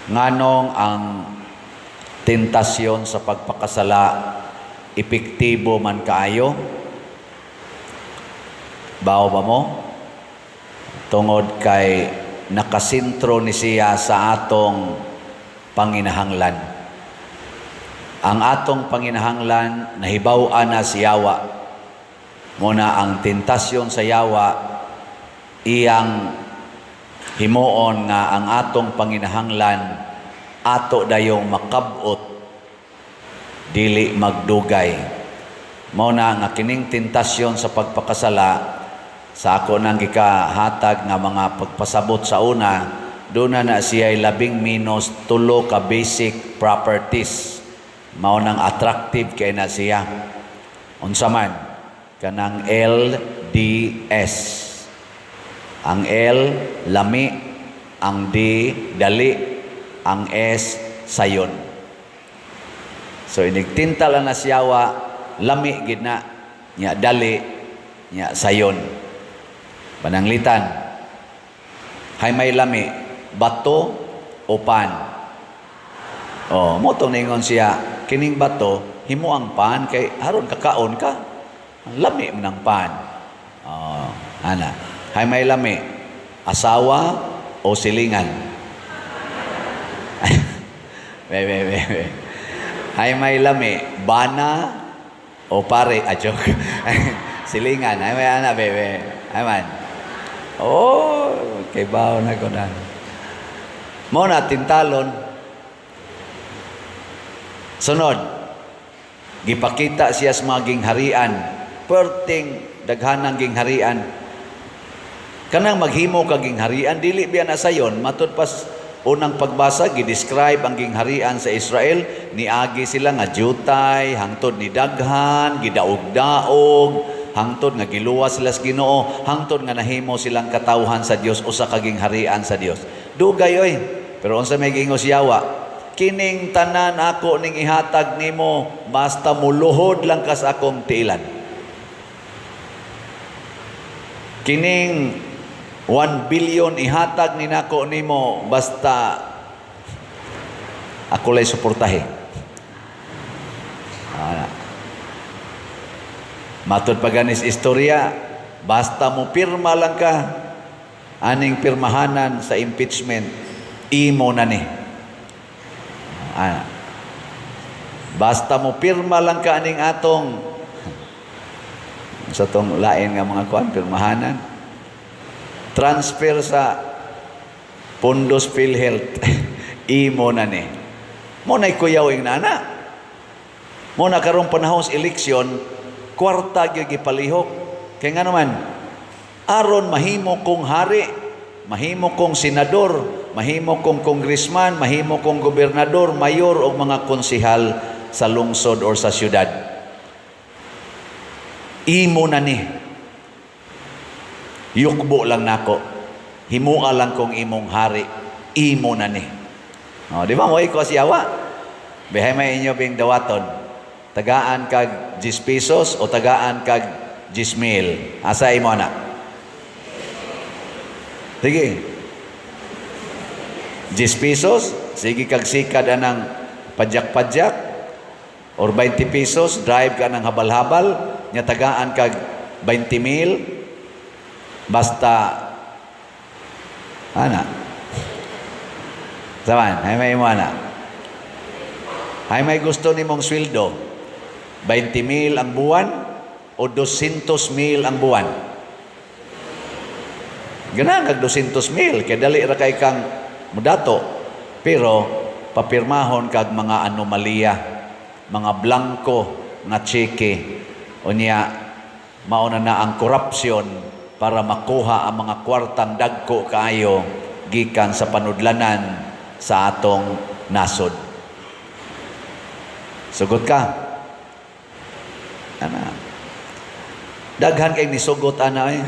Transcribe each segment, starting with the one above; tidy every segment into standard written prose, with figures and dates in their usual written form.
Nganong ang tentasyon sa pagpakasala epektibo man kaayo? Bao ba mo? Tungod kay nakasintro ni siya sa atong panginahanglan. Ang atong panginahanglan nahibaw-an na si Yawa. Muna ang tentasyon sa Yawa iyang himuon nga ang atong panginahanglan ato dayong makabot dili magdugay. Mao na nga kining tentasyon sa pagpakasala sa ako nang gikahatag nga mga pagpasabot sa una, doon na siya 11 tulo ka basic properties. Mao nang attractive kay na siya. Unsa man kanang LDS. Ang L, lami. Ang D, dali. Ang S, sayon. So, inigtinta lang na siyawa, lami, gina, nya dali, nya sayon. Pananglitan. Hay may lami, bato o pan. O, motong ningon siya, kining bato, himo ang pan, kay haron kakaon ka. Lami ng pan. O, ana. Hay may lami, asawa o silingan. Be. Hay may lami, bana o pare, joke. Silingan, hay may ana, bebe. Hay man. Oh, kay bao na ko na. Mo na tintalon. Sunod, gipakita siya sa maging harian. Perting daghanang ging harian. Kanang maghimo kaging harian, dili biya na sayon, matud pas unang pagbasa, gidescribe ang gingharian sa Israel, niagi sila nga jutay, hangtod ni daghan, gidaog-daog, hangtod nga giluwas sila sa Ginoo, hangtod nga nahimo silang katawhan sa Dios usa ka gingharian sa Dios. Dugay oy. Pero unsa may gingos Yawa? Kining tanan ako ning ihatag nimo basta muluhod lang ka sa akong tiilan. Kining 1 billion ihatag ni nako nimo basta ako lay suportahe. Matod pa ganis istorya, basta mo pirma lang ka aning pirmahanan sa impeachment, imo na ni. Basta mo pirma lang ka aning atong sa tong lain nga mga kuan pirmahanan. Transfer sa Pundos PhilHealth. Imo na ni. Mo na'y kuyawing nana. Mo na karong panahon sa eleksyon, kwarta gyud gipalihok. Kaya nga naman, aron mahimo kong hari, mahimo kong senador, mahimo kong congressman, mahimo kong gobernador, mayor o mga konsihal sa lungsod o sa syudad. Imo na ni. Yukbo lang nako. Himua lang kong imong hari. Imo na ni. O, di ba mo iko siyawa? Behay may inyo bing dawaton. Tagaan kag 10 pesos o tagaan kag 10,000. Asa imo na? Sige. 10 pesos, sige kag sikad anang padyak-padyak. Or 20 pesos, drive ka ng habal-habal. Nya tagaan kag 20,000. Basta ana saman, hay may mo ana hay may gusto ni mong sweldo 20,000 ang buwan o 200,000 ang buwan. Ganang kag 200,000 kay dali ra kay kang mudato, pero papirmahon kag mga anomalya, mga blanco nga cheque unya mauna na ang korupsyon para makuha ang mga kwartang dagko kaayo gikan sa panudlanan sa atong nasod. Sugot ka? Ana. Daghan kay nisugot ana eh.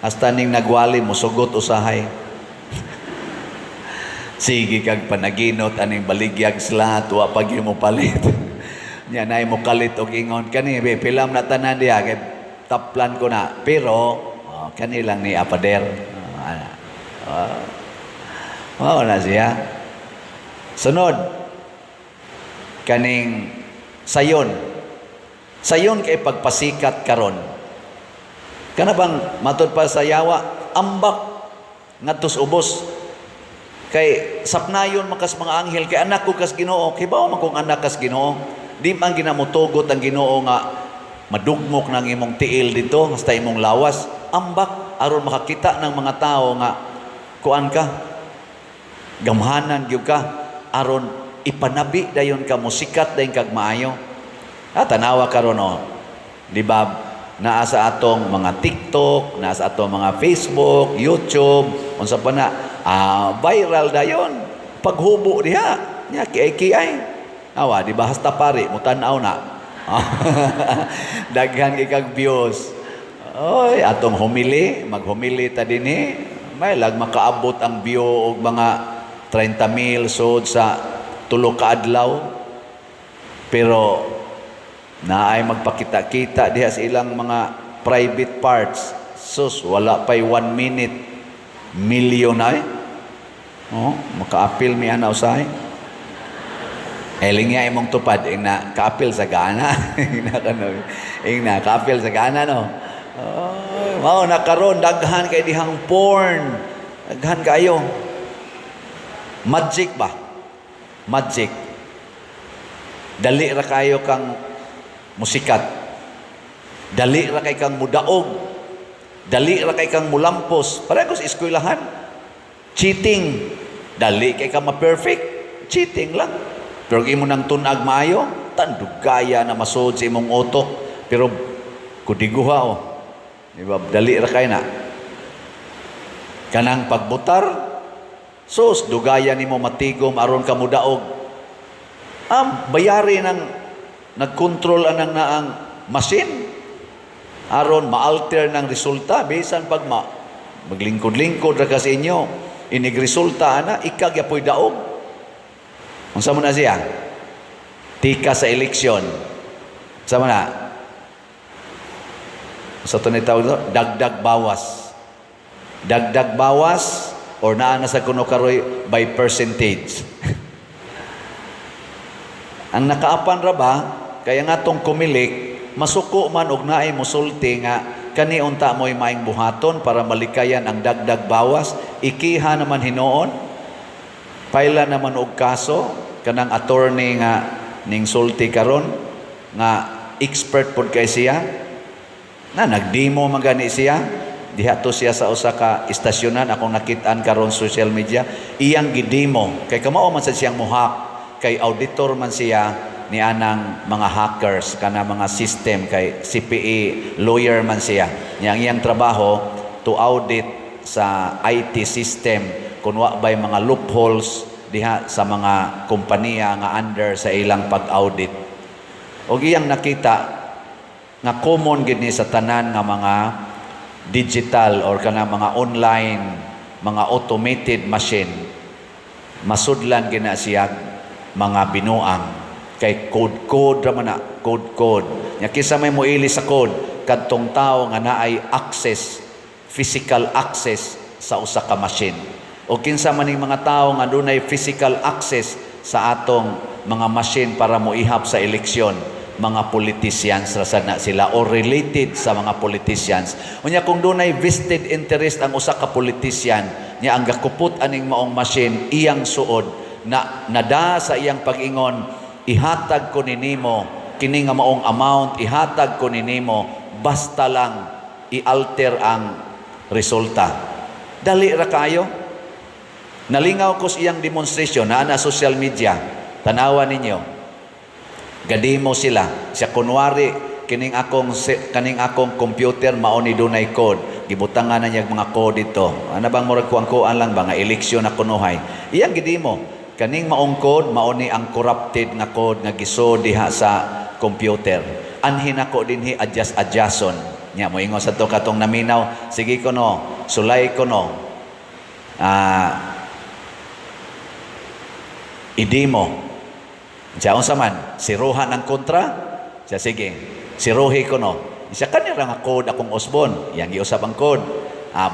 Hasta ning nagwali mo sugot usahay. Sige kag panaginot aning baligyag slat wa pag mo palit. Nya nay mo kalit og ingon kani pilam na tanan diha kay taplan ko na pero kanilang ni apader. Na siya. Sunod, kaning sayon. Sayon kay pagpasikat karon. Kana bang matod pa sa yawa, ambak ngadtos ubos. Kay sapnayon makas mga anghel kay anak ko kas Ginoo. Kay bao man kung anak kas Ginoo. Di man ginamutugot ang Ginoo nga madugmok ng imong tiil dito, hasta imong lawas. Ambak aron makakita ng mga tao nga kuan ka. Gamhanan gyud ka aron ipanabi dayon ka musikat dayon kag maayo. Tanawa karon di ba naa sa atong mga TikTok, naa sa atong mga Facebook, YouTube, unsa pa na viral dayon paghubo diha nya kiay awa di ba hasta pare mo tan-aw na daghan kag views. Oy atong humili maghumili ta dinhi may lag makaabot ang view og mga 30,000 sud sa tulo ka adlaw, pero naay magpakita-kita diha sa ilang mga private parts. Sus, wala pa'y 1 minute, million ay. Maka-appeal mi ana usahay. Eling niya imong tupad, na ka-appeal sa gana. Ingna, ka-appeal sa gana, no? Mao na karon daghan kay dihang porn. Daghan kayo. Magic ba? Magic. Dali ra kayo kang musikat. Dali ra kay kang mudaog. Dali ra kay kang mulampos. Pareho sa eskwelahan. Cheating. Dali kay kang ma-perfect. Cheating lang. Pero imo nang tunag maayo, tandugaya na masud sa imong utok. Pero kudiguha Diba? Dali ra kay na. Kanang pagbutar, sus, dugaya nimo matigom aron ka mudaog. Bayari ng nagkontrol anang naang machine aron ma-alter ng resulta bisan pag maglingkod-lingkod ra ka sa inyo inig resulta ana ikag yapoy daog. Unsa man na siya? Tika sa eleksyon. Unsa man na? Sa tunay tawag dagdag bawas. Dagdag bawas or naa na sa kuno karoy by percentage. Ang nakaapan ra ba kaya nga tong kumilik masuko man og naay musulti nga kani unta mo'y maing buhaton para malikayan ang dagdag bawas. Ikiha naman hinuon paila naman og kaso kanang attorney nga ning sulti karon nga expert pod kay siya na nagdemo man gani siya diha to siya sa usa ka istasyonan akong nakit-an karon social media iyang gidemo kay kamao man sa siyang muhak kay auditor man siya ni anang mga hackers kana mga system kay CPA lawyer man siya yang iyang trabaho to audit sa IT system kun wa bay mga loopholes diha sa mga kompanya nga under sa ilang pag-audit og iyang nakita nga common gid ni sa tanan nga mga digital or kana mga online mga automated machine masudlan gina siya mga binuang kay code ra man na code nya kisa may moili sa code kadtong tawo nga naay access physical access sa usa ka machine o kinsa man ning mga tawo nga dunay physical access sa atong mga machine para moihap sa eleksyon mga politicians rasad na sila or related sa mga politicians. Unya kung dunay vested interest ang usa ka politician, nya ang gakupot aning maong machine iyang suod na nada sa iyang pag-ingon, ihatag ko ninimo kini nga maong amount, ihatag ko ninimo basta lang i-alter ang resulta. Dali ra kayo. Nalingaw ko sa iyang demonstration na social media. Tanawa ninyo. Gadimo sila siya kunwari kaning akong computer mao ni dunay code gibutangan na niya mga code dito ana bang murag kuan lang ba nga eleksyon na kunuhay iyang gidimo kaning maong code mao ni ang corrupted nga code nga gisod diha sa computer anhin ako dinhi adjuston nya mo ingon sa to katong naminaw sige ko no sulay ko no idimo siya unsa man siruhan ang kontra siya sige siruhi ko no siya kanira nga code akong usbon yang giusab ang code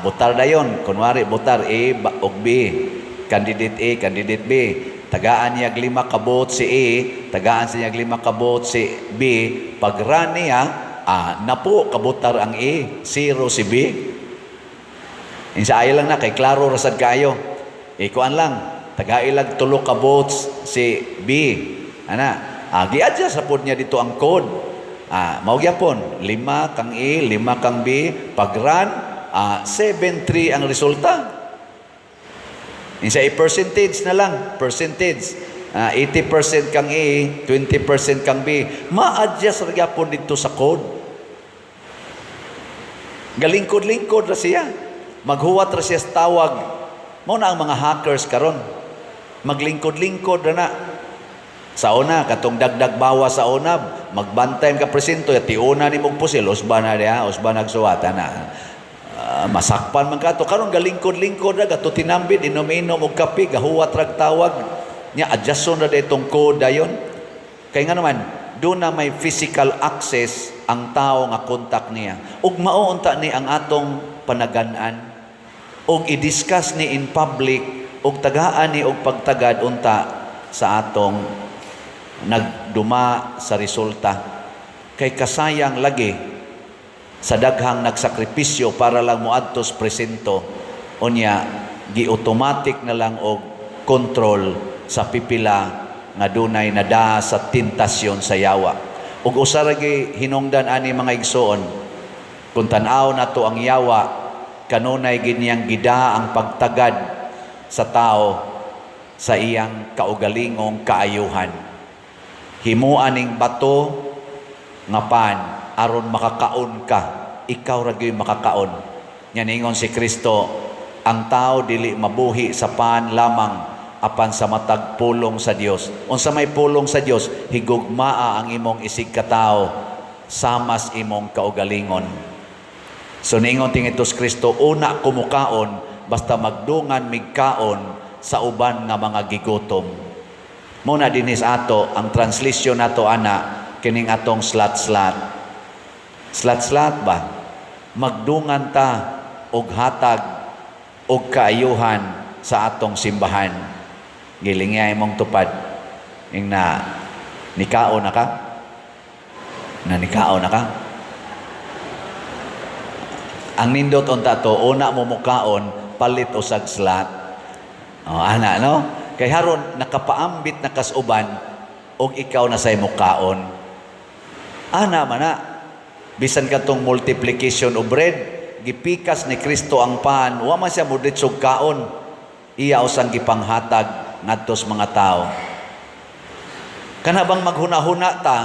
butar dayon kunwari butar A ug B candidate A candidate B tagaan niya 5 kabot si A, tagaan siya 5 kabot si B, pag run niya, napo kabutar ang A, 0 si B. Insa ay lang na, kay klaro rasad kayo. Kuan lang, tagailag 3 kabot si B. Gi-adjust sa pod niya dito ang code. Mao gyapon, 5 kang A, 5 kang B, pag run, 7-3 ang resulta. Insa percentage na lang, percentage. 80% kang A, 20% kang B. Ma-adjust ra gyapon dito sa code. Galingkod-lingkod ra siya. Maghuwat ra siya sa tawag. Mao na ang mga hackers karon. Maglingkod-lingkod ra na. Sa una, katong dagdag bawa sa una, magbantay ka presinto, ti una ni mong pusil, usban na diya, usban nagsuwata na. Masakpan man ka to. Karon galingkod-lingkod ra, gato tinambid, inom-inom og kape, gahuwat rag tawag. Nya, adjuston ra itong code dayon. Kaya nga naman, doon na may physical access ang tao nga kontak niya. Ug mauunta ni ang atong panagan-an. Ug i-discuss ni in public, ug tagaan ni og pagtagad unta sa atong nagduma sa resulta. Kay kasayang lagi sa daghang nagsakripisyo para lang moadtos presento, unya gi-automatic na lang og control sa pipila nga dunay nada sa tentasyon sa yawa. Ug usa ra gi hinungdan ani mga igsoon, kung tan-aw nato ang yawa, kanunay ginyang gida ang pagtagad sa tao sa iyang kaugalingong kaayuhan. Himuan ning bato nga pan aron makakaon ka, ikaw ra gyud makakaon. Nya ningon si Kristo, ang tao dili mabuhi sa pan lamang apan sa matag pulong sa Dios. Unsa may pulong sa Dios, higugmaa ang imong isig katao samas imong kaugalingon. So ningon tingitos Kristo, una kumukaon basta magdungan migkaon sa uban nga mga gigutom. Muna dinis ato ang translation nato ana kining atong slat-slat. Slat-slat ba? Magdungan ta og hatag og kaayuhan sa atong simbahan. Gilingay mong tupad. Ing na nikao na ka? Nanikao na ka? Ang nindot unta to, una mo mukaon, palit usag slat. Ana, no? Kay haron nakapaambit na kasuban og ikaw na say mukaon. Ana man na. Bisan katong multiplication of bread, gipikas ni Kristo ang pan, wa man siya muditsog kaon. Iya usang gipanghatag ngadto sa mga tao. Kana bang maghuna-huna ta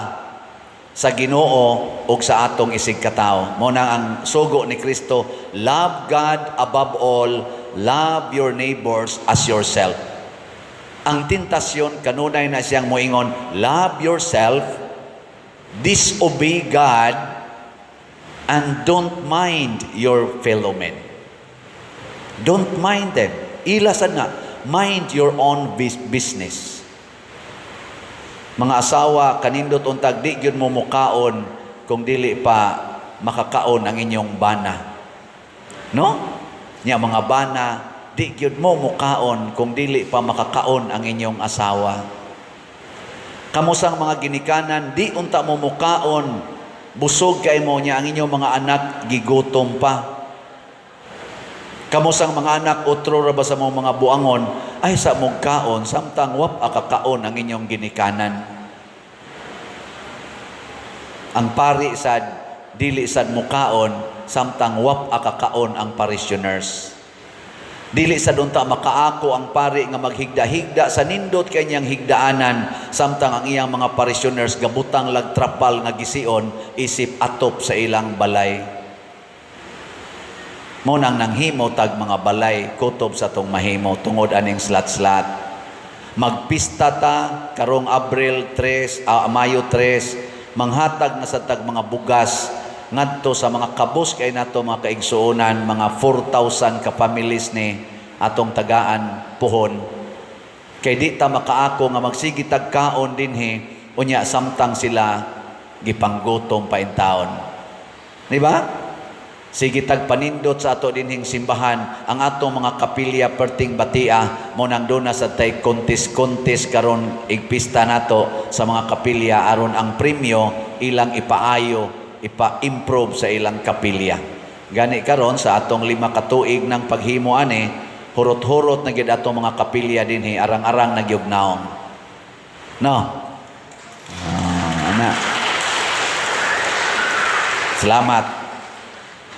sa Ginoo ug sa atong isig katao? Mao na ang sugo ni Kristo, love God above all, love your neighbors as yourself. Ang tentasyon kanunay na siyang moingon, love yourself, disobey God, and don't mind your fellow men. Don't mind them. Ilasan nga, mind your own business. Mga asawa, kanindot untag, di yun mo mukaon kung dili pa makakaon ang inyong bana. No? Nya mga bana, di yun mo mukaon kung dili pa makakaon ang inyong asawa. Kamusang mga ginikanan, di unta mo mukaon, busog kay mo niya ang inyong mga anak, gigutom pa. Kamusang mga anak, utro ra ba sa mga buangon, ay sa mong kaon, samtang wap akakaon ang inyong ginikanan. Ang pari sad, dili sad mukaon, samtang wap akakaon ang parishioners. Dili sad unta makaako ang pari nga maghigda-higda sa nindot kay niyang higdaanan, samtang ang iyang mga parishioners gabutang lagtrapal nga gision, isip atop sa ilang balay. Mo nang nanghimo tag mga balay kutob sa tong mahimo tungod aning slat-slat. Magpista ta karong Abril 3, Mayo 3, manghatag na sa tag mga bugas ngadto sa mga kabus kay nato mga kaigsuonan, mga 4,000 ka families ni atong tagaan puhon. Kay di ta makaako nga magsigi tag kaon dinhi unya samtang sila gipanggutom pa in taon. Di ba? Sige tag panindot sa ato dinhing simbahan ang atong mga kapilya perting batia, mo nang doon na sa tay kontis karon igpista nato sa mga kapilya aron ang premyo ilang ipaayo, ipa-improve sa ilang kapilya. Gani karon sa atong 5 ka tuig ng paghimo ani, hurot-hurot na gid atong mga kapilya dinhi arang-arang nagyugnaong. No. Ana. Salamat.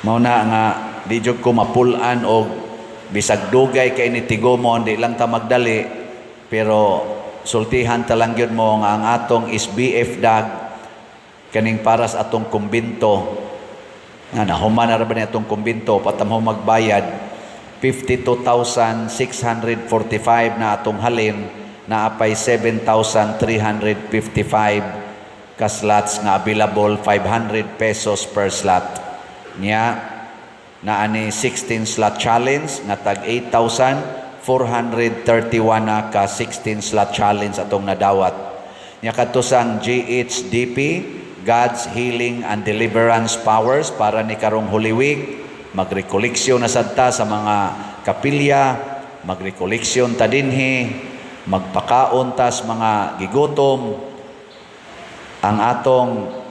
Mao na nga di jud ko mapulan og bisag dugay kay ni tigomon di lang ta magdali pero sultihan ta lang gyud mo nga ang atong SBF dag kaning para sa atong kumbinto nga nahuman na ra ba ni atong kumbinto patamho magbayad 52,645 na atong halin na apay 7,355 ka slots nga available 500 pesos per slot niya na ani 16 slot challenge nga tag 8,431 na ka 16 slot challenge atong nadawat niya katusang GHDP God's Healing and Deliverance Powers para ni karong Holy Week magrekoleksyon na sadta sa mga kapilya magrekoleksyon ta dinhi magpakaon tas mga gigutom ang atong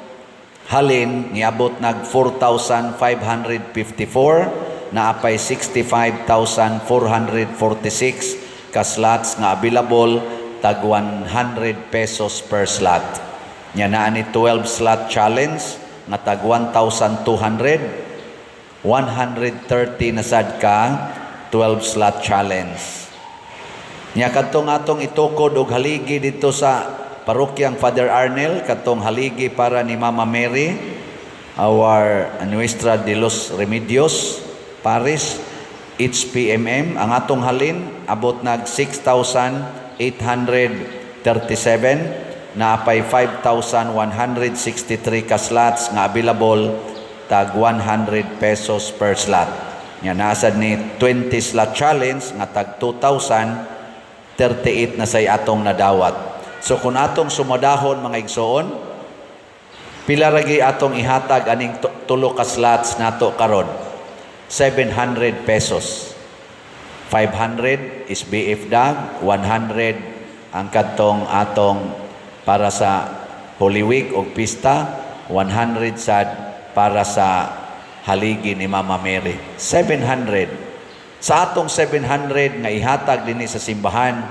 halin niabot nag 4,554 na apay 65,446 ka slots nga available tag 100 pesos per slot. Nya naa ni 12 slot challenge nga tag 1,200 130 na sad ka 12 slot challenge. Nya kadtong atong itukod og haligi dito sa Parokyang Father Arnel, katong haligi para ni Mama Mary, our Nuestra de los Remedios Paris, HPMM. Ang atong halin, abot nag 6,837 na apay 5,163 ka slots nga available tag 100 pesos per slot. Nga nasad ni 20 slot challenge nga tag 2,038 na say atong nadawat. So kung atong sumadahon mga igsoon, pila ragi atong ihatag aning tulo ka slots nato karon? 700 pesos. 500 is BF dag, 100 ang kadtong atong para sa Holy Week o pista, 100 sad para sa haligi ni Mama Mary. 700. Sa atong 700 nga ihatag dinhi sa simbahan,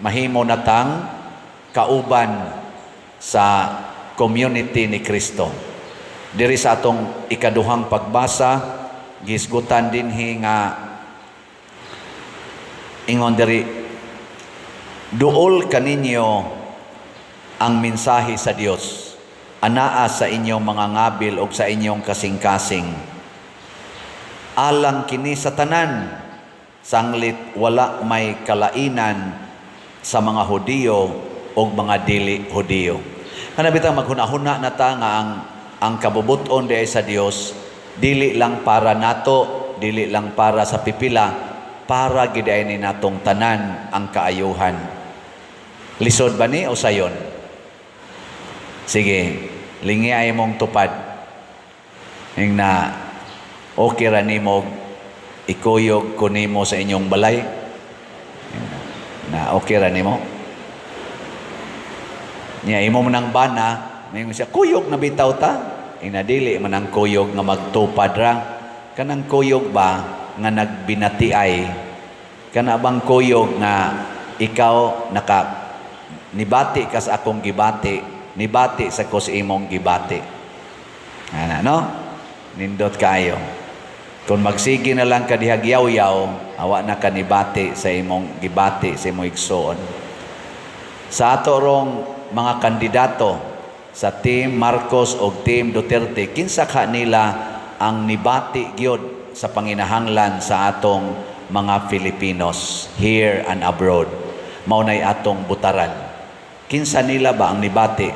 mahimo na tang kauban sa community ni Kristo. Diri sa atong ikaduhang pagbasa, gisgutan dinhi nga ingon diri, duol kaninyo ang mensahe sa Dios, anaa sa inyong mga ngabil o sa inyong kasing-kasing. Alang kini sa tanan, sanglit wala may kalainan sa mga Hudiyo o mga dili Hudiyo. Kanabitang maghuna-huna na ta nga ang kabubuton di sa Dios dili lang para nato, dili lang para sa pipila, para giday ni natong tanan ang kaayuhan. Lisod ba ni o sayon? Sige, lingi ay mong tupad. Yung na okay ra nimo ikuyog ko nimo sa inyong balay. Na okay ra nimo. Niya imo man ang bana, mayon siya kuyog na bitaw ta. Inadili man ang kuyog nga magtupad ra. Kanang kuyog ba nga nagbinatiay? Kana bang kuyog nga ikaw nibati ka sa akong gibati, nibati sa ko sa imong gibati. Ana no? Nindot kayo. Kung magsigi na lang ka dihagyaw-yaw, awa na ka nibati sa imong gibati, sa imong igsoon. Sa ato rong mga kandidato sa Team Marcos o Team Duterte, kinsa ka nila ang nibati gyud sa panginahanglan sa atong mga Filipinos here and abroad. Maunay atong butaran. Kinsa nila ba ang nibati?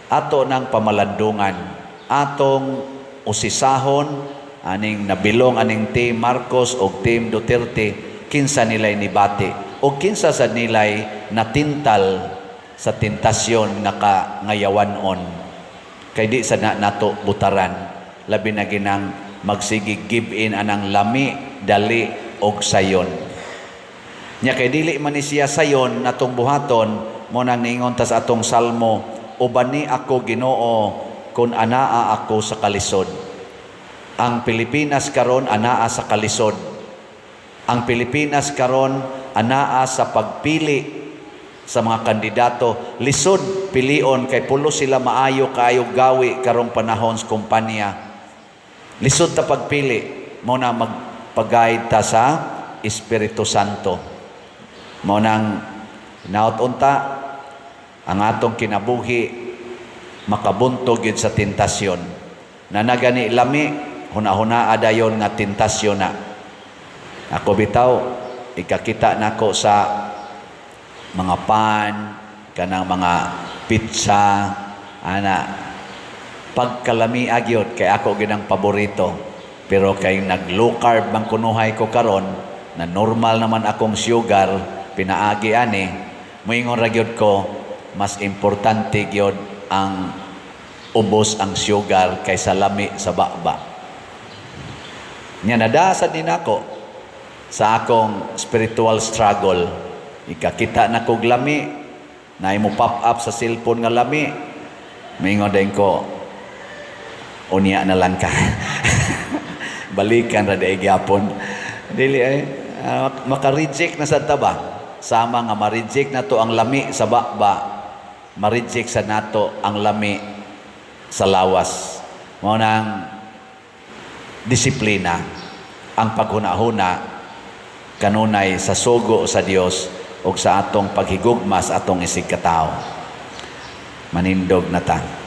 Ato ng pamalandungan, atong usisahon, aning nabilong aning Team Marcos o Team Duterte, kinsa nila'y nibati o kinsa sa nila'y natintal sa tentasyon nga kangayawanon kay di sa nato butaran, labi na ginang magsigi give in anang lami, dali og sayon. Nya kay dili man ni siya sayon natong buhaton mo nang niingon ta sa atong salmo, uban ni ako Ginoo kun anaa ako sa kalisod. Ang Pilipinas karon anaa sa kalisod. Ang Pilipinas karon anaa sa pagpili sa mga kandidato. Lisod pilion kay pulo sila maayo kaayo gawi karong panahon sa kumpanya. Lisod ta pagpili mo na magpag-guide ta sa Espiritu Santo. Mo nang naot-unta ang atong kinabuhi makabuntog yun sa tentasyon. Na nagani lami huna-huna adayon nga tentasyon na. Ako bitaw ikakita nako sa mga pan, kanang mga pizza, ana pagkalami agyot kay ako ginang paborito. Pero kay nag-low carb bang kunuhay ko karon, na normal naman akong sugar, pinaagi ani, moingon ra gyud ko, mas importante gyud ang ubos ang sugar kaysa lami sa baba. Nya nadasad din ako sa akong spiritual struggle. Ikakita na kog lami, na mo pop up sa cellphone nga lami, mingon din ko, unya na lang ka. Balikan ra day gyapon. Dili maka-reject na sa taba. Sama nga ma-reject na to ang lami sa baba, ma-reject sa nato ang lami sa lawas. Mao nang disiplina ang paghuna-huna kanunay sa sugo sa Dios ug sa atong paghigugma sa atong isig katao. Manindog na ta.